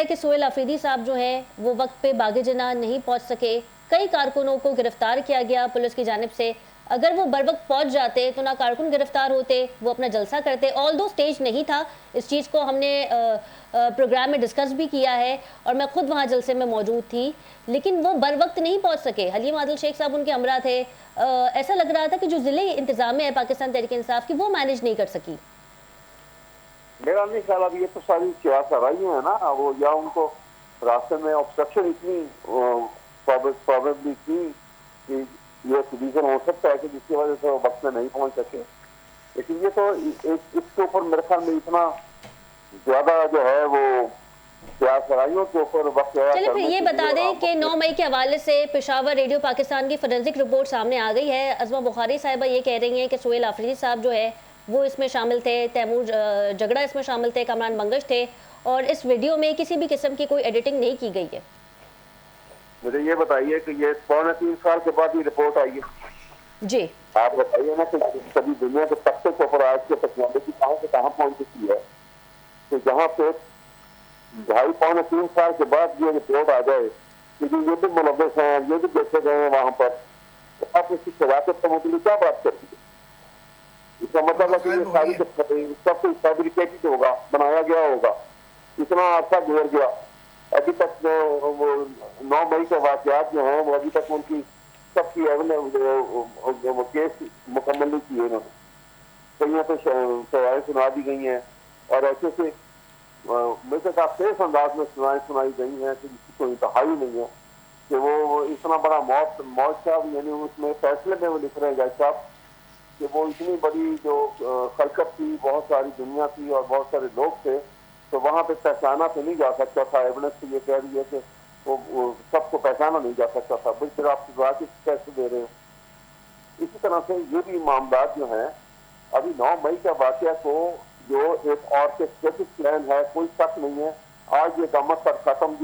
कि सोहेल अफरीदी साहब जो है वो वक्त पे बागे जना नहीं पहुंच सके। कई कारकुनों को गिरफ्तार किया गया पुलिस की जानिब से। अगर वो बर वक्त पहुंच जाते तो ना कारकुन गिरफ्तार होते, वो अपना जलसा करते। ऑल दो स्टेज नहीं था, इस चीज़ को हमने प्रोग्राम में डिस्कस भी किया है और मैं खुद वहाँ जलसे में मौजूद थी, लेकिन वो बर वक्त नहीं पहुंच सके। हलीम आदिल शेख साहब उनके हमरा थे। ऐसा लग रहा था कि जो ज़िले इंतजामिया है पाकिस्तान तहरीक इंसाफ की, वो मैनेज नहीं कर सकी। मेरा नहीं ख्याल। अब ये तो सारी सियासराइयाँ है ना, वो या उनको रास्ते में ऑब्स्ट्रक्शन इतनी प्रॉबेबली थी कि ये रीजन हो सकता है कि जिसकी वजह से वो वक्त में नहीं पहुंच सके। लेकिन ये तो इसके ऊपर मेरे ख्याल में इतना ज्यादा जो है वो सियासराइयों के ऊपर वक्त। चलिए फिर ये बता दें कि 9 मई के हवाले से पेशावर रेडियो पाकिस्तान की फोरेंसिक रिपोर्ट सामने आ गई है। अज़मा बुखारी साहिबा ये कह रही हैं कि सोहेल अफरीदी साहब जो है वो इसमें शामिल थे, तैमूर जगड़ा इसमें शामिल थे, कमरान मंगश थे और इस वीडियो में किसी भी किस्म की कोई एडिटिंग नहीं की गई है। मुझे ये बताइए कि ये 3.25 साल के बाद ये रिपोर्ट आई है जी। आप बताइए ना कि सभी दुनिया के तख्ते के ऊपर आज के टेक्नोलॉजी कहाँ से कहाँ पहुंच चुकी है कि जहाँ पे 2.5-3 साल के बाद ये रिपोर्ट आ जाए कि ये भी मुलव्वस हैं, ये भी देखे गए हैं वहां पर, तो आप इसकी शराकत तो मुझे क्या बात करती है? इसका मतलब है कि ये सारी सब कुछ फैब्रिकेटेड होगा, बनाया गया होगा। इतना अर्सा गुजर गया, अभी तक वो 9 मई के वाकयात जो हैं वो अभी तक उनकी सबकी केस मुकम्मल नहीं किए इन्होंने। कई तो सजाएं सुना दी गई हैं और ऐसे से मेरे साथ तेज अंदाज में सुनाई गई हैं कि जिसकी कोई इंतहाई नहीं है कि वो इतना बड़ा मौत साहब, यानी उसमें फैसले में वो लिख रहे हैं जज साहब कि वो इतनी बड़ी जो खलकत थी, बहुत सारी दुनिया थी और बहुत सारे लोग थे, तो वहाँ पे पहचाना तो नहीं जा सकता था। एविडेंस तो ये कह रही है कि वो सबको पहचाना नहीं जा सकता था। भाई फिर आप कैसे दे रहे हो? इसी तरह से ये भी मामला जो है, अभी 9 मई का वाकया को जो एक ऑर्केस्ट्रेटेड प्लान है, कोई शक नहीं है। आज ये गमत पर खत्म